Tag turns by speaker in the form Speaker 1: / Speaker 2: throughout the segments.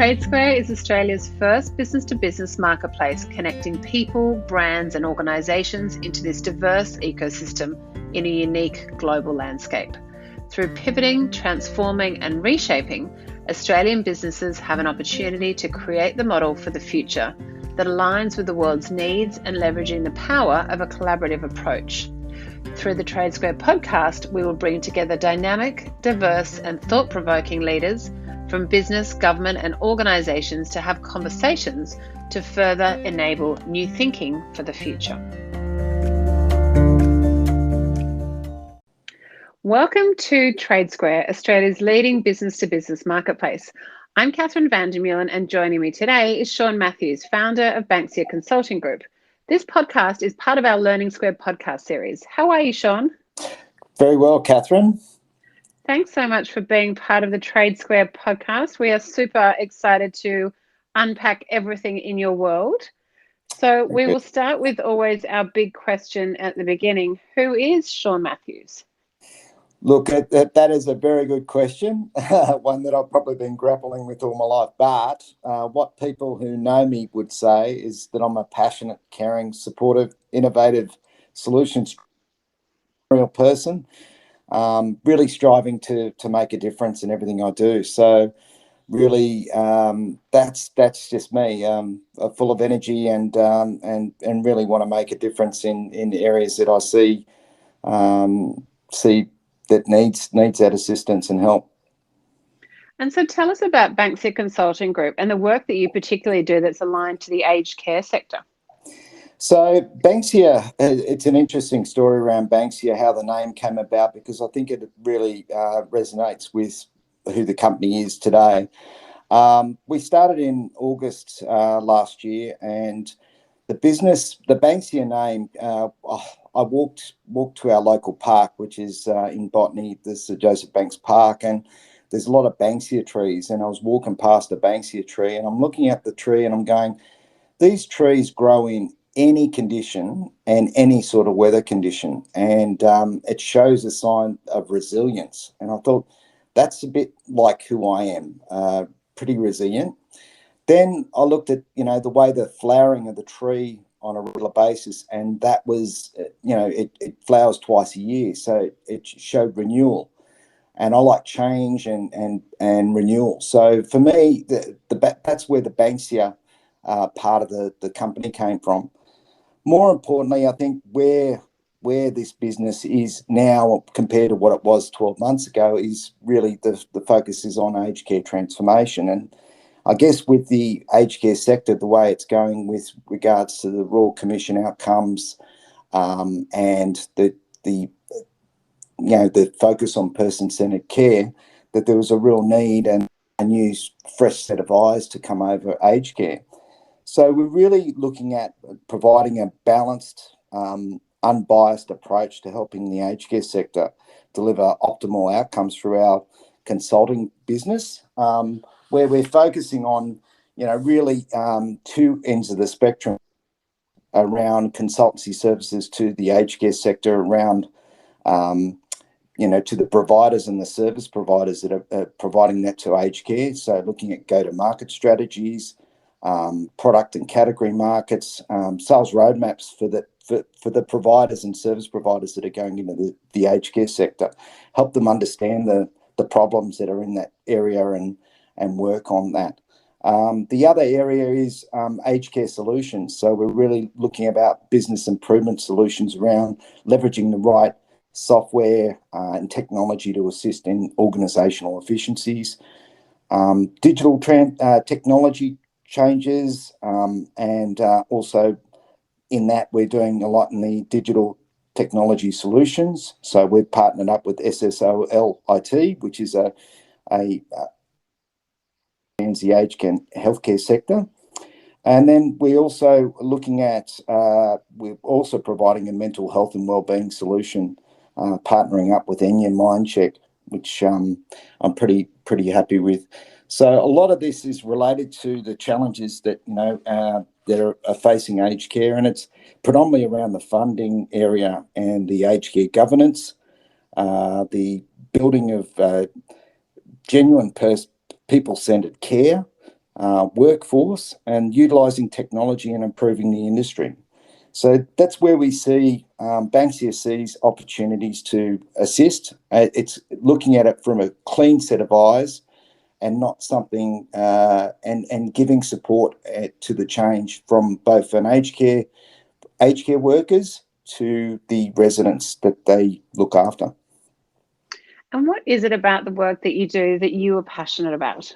Speaker 1: TradeSquare is Australia's first business-to-business marketplace connecting people, brands and organisations into this diverse ecosystem in a unique global landscape. Through pivoting, transforming and reshaping, Australian businesses have an opportunity to create the model for the future that aligns with the world's needs and leveraging the power of a collaborative approach. Through the TradeSquare podcast, we will bring together dynamic, diverse and thought-provoking leaders from business, government and organisations to have conversations to further enable new thinking for the future. Welcome to TradeSquare, Australia's leading business-to-business marketplace. I'm Catherine Vandermeulen and joining me today is Sean Matthews, founder of Banksia Consulting Group. This podcast is part of our Learning Square podcast series. How are you, Sean?
Speaker 2: Very well, Catherine.
Speaker 1: Thanks so much for being part of the TradeSquare podcast. We are super excited to unpack everything in your world. So we will start with always our big question at the beginning. Who is Sean Matthews?
Speaker 2: Look, that is a very good question, one that I've probably been grappling with all my life. But what people who know me would say is that I'm a passionate, caring, supportive, innovative, solutions person, really striving to make a difference in everything I do. So really, that's just me. Full of energy and really want to make a difference in areas that I see that needs that assistance and help.
Speaker 1: And so tell us about Banksia Consulting Group and the work that you particularly do that's aligned to the aged care sector.
Speaker 2: So Banksia, it's an interesting story around Banksia, how the name came about, because I think it really resonates with who the company is today. We started in August last year, and the Banksia name, I walked to our local park, which is in Botany, there's the Joseph Banks Park, and there's a lot of Banksia trees. And I was walking past a Banksia tree, and I'm looking at the tree and I'm going, these trees grow in any condition and any sort of weather condition. And it shows a sign of resilience. And I thought, that's a bit like who I am, pretty resilient. Then I looked at, the way the flowering of the tree on a regular basis, and that was, it flowers twice a year, so it showed renewal. And I like change and renewal. So for me, that's where the Banksia part of the company came from. More importantly, I think where this business is now compared to what it was 12 months ago is really the focus is on aged care transformation. And I guess with the aged care sector, the way it's going with regards to the Royal Commission outcomes and the focus on person-centred care, that there was a real need and a new fresh set of eyes to come over aged care. So we're really looking at providing a balanced, unbiased approach to helping the aged care sector deliver optimal outcomes through our consulting business, where we're focusing on, really two ends of the spectrum around consultancy services to the aged care sector, around, to the providers and the service providers that are providing that to aged care. So looking at go-to-market strategies, product and category markets, sales roadmaps for the providers and service providers that are going into the aged care sector, help them understand the problems that are in that area and work on that. The other area is aged care solutions. So we're really looking about business improvement solutions around leveraging the right software and technology to assist in organisational efficiencies, digital technology changes, and also in that we're doing a lot in the digital technology solutions. So we've partnered up with SSOL IT, which is the aged care healthcare sector. And then we're also looking at, we're also providing a mental health and wellbeing solution, partnering up with Enya Mindcheck, which I'm pretty happy with. So a lot of this is related to the challenges that that are facing aged care, and it's predominantly around the funding area and the aged care governance, the building of genuine people-centred care, workforce and utilising technology and improving the industry. So that's where we see Banksia sees opportunities to assist. It's looking at it from a clean set of eyes and not something, and giving support to the change from both an aged care workers to the residents that they look after.
Speaker 1: And what is it about the work that you do that you are passionate about?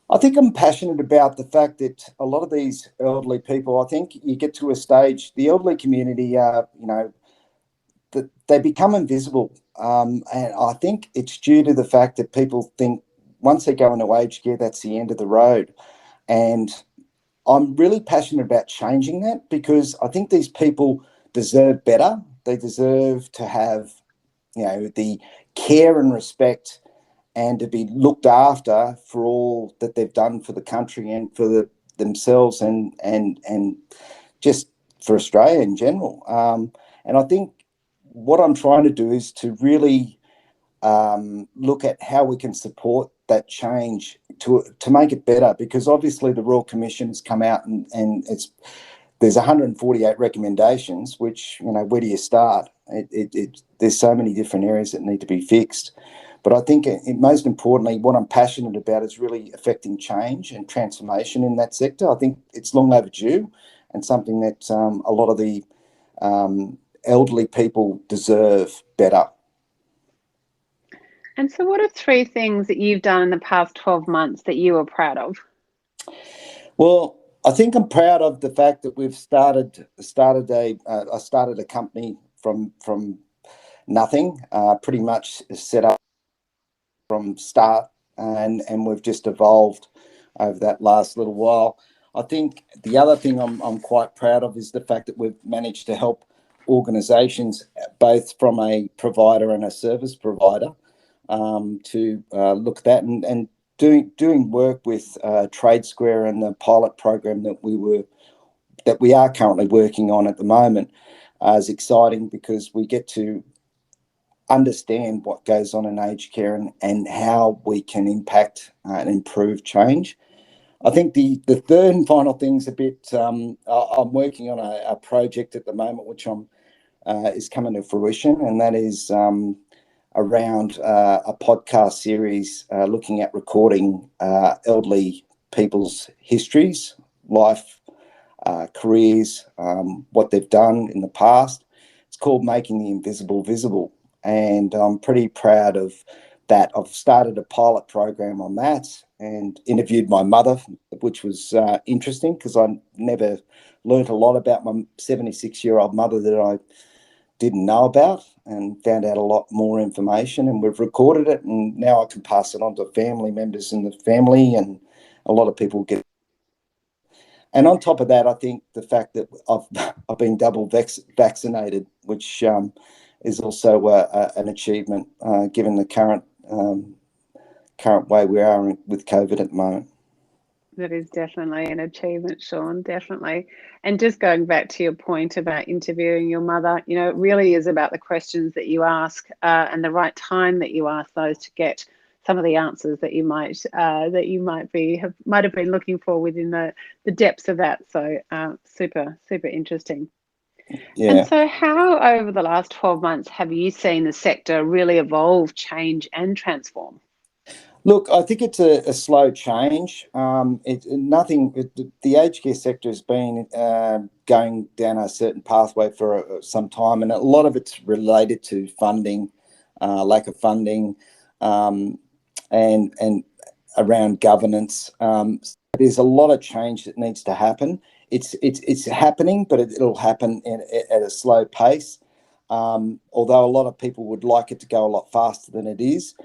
Speaker 2: I think I'm passionate about the fact that a lot of these elderly people, I think you get to a stage, the elderly community, that they become invisible. And I think it's due to the fact that people think once they go into aged care, that's the end of the road. And I'm really passionate about changing that, because I think these people deserve better. They deserve to have, the care and respect and to be looked after for all that they've done for the country and for themselves and just for Australia in general. And I think what I'm trying to do is to really look at how we can support that change to make it better, because obviously the Royal Commission has come out and there's 148 recommendations, which, where do you start? There's so many different areas that need to be fixed. But I think most importantly, what I'm passionate about is really affecting change and transformation in that sector. I think it's long overdue and something that a lot of the elderly people deserve better.
Speaker 1: And so what are 3 things that you've done in the past 12 months that you are proud of?
Speaker 2: Well, I think I'm proud of the fact that we've started a company from nothing, pretty much set up from start, and we've just evolved over that last little while. I think the other thing I'm quite proud of is the fact that we've managed to help organisations, both from a provider and a service provider, to look at that and doing work with TradeSquare and the pilot program that we are currently working on at the moment is exciting, because we get to understand what goes on in aged care and how we can impact and improve change. I think the third and final thing is a bit, I'm working on a project at the moment which is coming to fruition, and that is around a podcast series looking at recording elderly people's histories, life, careers, what they've done in the past. It's called Making the Invisible Visible, and I'm pretty proud of that. I've started a pilot program on that and interviewed my mother, which was interesting, because I never learnt a lot about my 76-year-old mother that I didn't know about, and found out a lot more information, and we've recorded it, and now I can pass it on to family members in the family, and a lot of people get. And on top of that, I think the fact that I've been double vaccinated, which is also an achievement given the current way we are with COVID at the moment.
Speaker 1: That is definitely an achievement, Sean, definitely. And just going back to your point about interviewing your mother, it really is about the questions that you ask and the right time that you ask those to get some of the answers that you might have been looking for within the depths of that. So super, super interesting.
Speaker 2: Yeah.
Speaker 1: And so how over the last 12 months have you seen the sector really evolve, change and transform?
Speaker 2: Look, I think it's a slow change. The aged care sector has been going down a certain pathway for some time, and a lot of it's related to funding, lack of funding, and around governance. There's a lot of change that needs to happen. It's happening, but it'll happen at a slow pace. Although a lot of people would like it to go a lot faster than it is.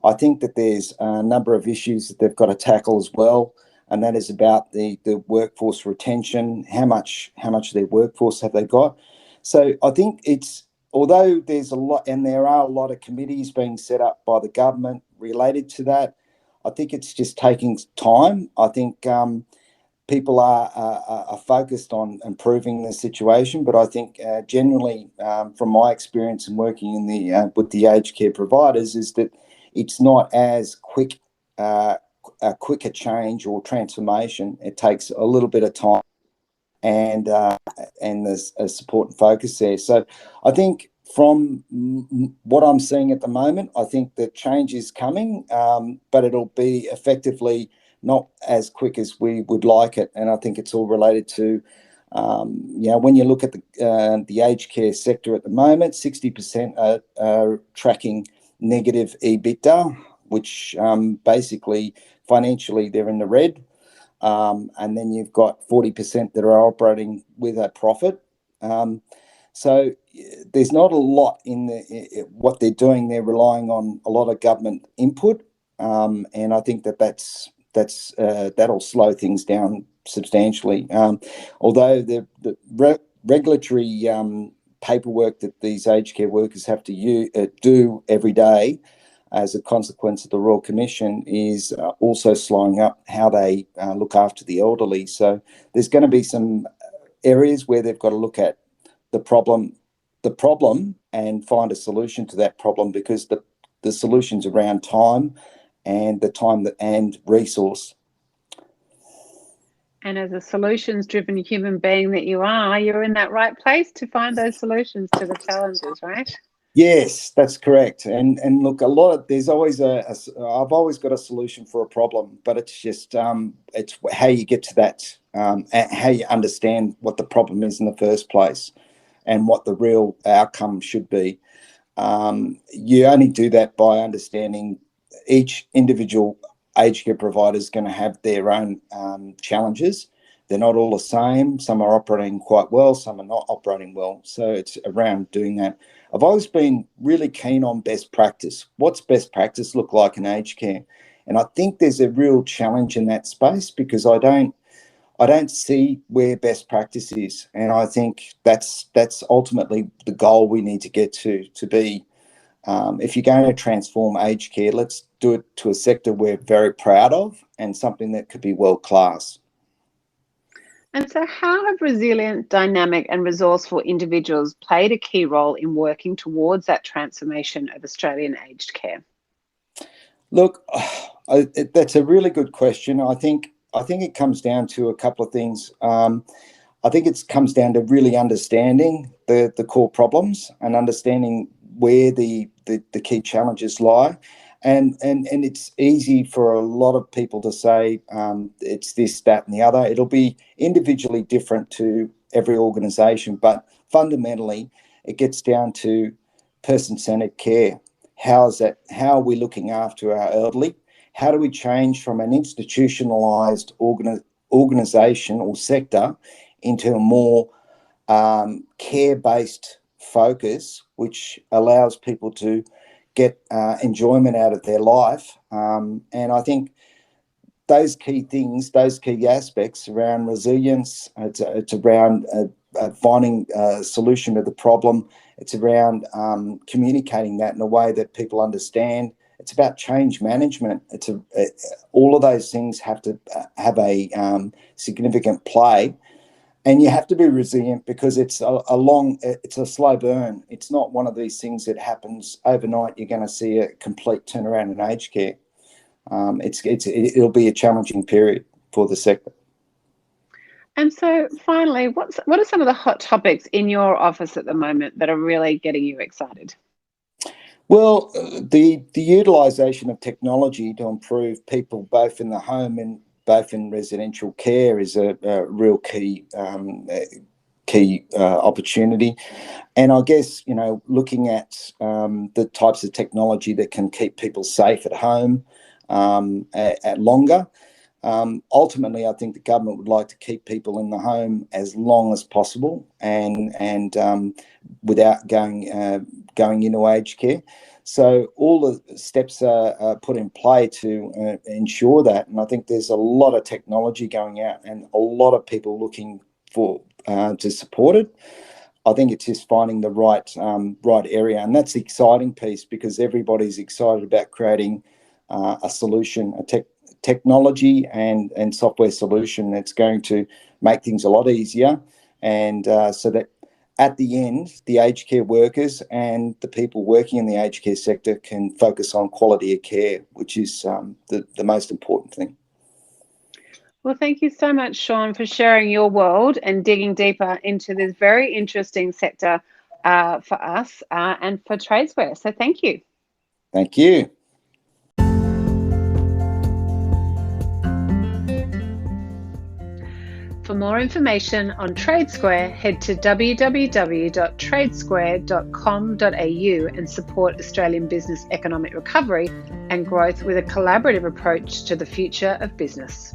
Speaker 2: I think that there's a number of issues that they've got to tackle as well, and that is about the workforce retention. How much of their workforce have they got? So I think although there's a lot, and there are a lot of committees being set up by the government related to that, I think it's just taking time. I think people are focused on improving the situation, but I think generally, from my experience in working in with the aged care providers, is that it's not as quick a quicker change or transformation, it takes a little bit of time, and there's a support and focus there. So I think from what I'm seeing at the moment, I think the change is coming, but it'll be effectively not as quick as we would like it. And I think it's all related to, when you look at the aged care sector at the moment, 60% are tracking negative EBITDA, which basically financially they're in the red. And then you've got 40% that are operating with a profit. So there's not a lot in what they're doing. They're relying on a lot of government input, and I think that'll slow things down substantially. Although the regulatory paperwork that these aged care workers have to do every day as a consequence of the Royal Commission is also slowing up how they look after the elderly. So there's going to be some areas where they've got to look at the problem and find a solution to that problem, because the solution's around time and and resource.
Speaker 1: And as a solutions-driven human being that you're in that right place to find those solutions to the challenges, right?
Speaker 2: Yes, that's correct. And look, there's always I've always got a solution for a problem, but it's just it's how you get to that, how you understand what the problem is in the first place, and what the real outcome should be. You only do that by understanding each individual aged care provider is going to have their own challenges. They're not all the same. Some are operating quite well, some are not operating well. So it's around doing that. I've always been really keen on best practice. What's best practice look like in aged care? And I think there's a real challenge in that space, because I don't see where best practice is. And I think that's ultimately the goal we need to get to be. If you're going to transform aged care, let's do it to a sector we're very proud of and something that could be world-class.
Speaker 1: And so how have resilient, dynamic and resourceful individuals played a key role in working towards that transformation of Australian aged care?
Speaker 2: Look, that's a really good question. I think it comes down to a couple of things. I think it comes down to really understanding the core problems and understanding where the key challenges lie. And it's easy for a lot of people to say it's this, that, and the other. It'll be individually different to every organisation, but fundamentally, it gets down to person-centred care. How are we looking after our elderly? How do we change from an institutionalised organisation or sector into a more care-based focus, which allows people to get enjoyment out of their life? And I think those key things, those key aspects around resilience, it's around finding a solution to the problem. It's around communicating that in a way that people understand. It's about change management. All of those things have to have a significant play. And you have to be resilient, because it's a slow burn. It's not one of these things that happens overnight. You're going to see a complete turnaround in aged care. It'll be a challenging period for the sector.
Speaker 1: And so finally, what are some of the hot topics in your office at the moment that are really getting you excited?
Speaker 2: Well, the utilisation of technology to improve people both in the home and both in residential care is a real key opportunity. And I guess, looking at the types of technology that can keep people safe at home at longer. Ultimately, I think the government would like to keep people in the home as long as possible, and without going into aged care. So all the steps are put in play to ensure that. And I think there's a lot of technology going out and a lot of people looking for to support it. I think it's just finding the right area, and that's the exciting piece, because everybody's excited about creating a solution, technology and software solution that's going to make things a lot easier, and so that at the end, the aged care workers and the people working in the aged care sector can focus on quality of care, which is the most important thing.
Speaker 1: Well, thank you so much, Sean, for sharing your world and digging deeper into this very interesting sector for us and for TradeSquare. So thank you.
Speaker 2: Thank you.
Speaker 1: For more information on TradeSquare, head to www.tradesquare.com.au and support Australian business economic recovery and growth with a collaborative approach to the future of business.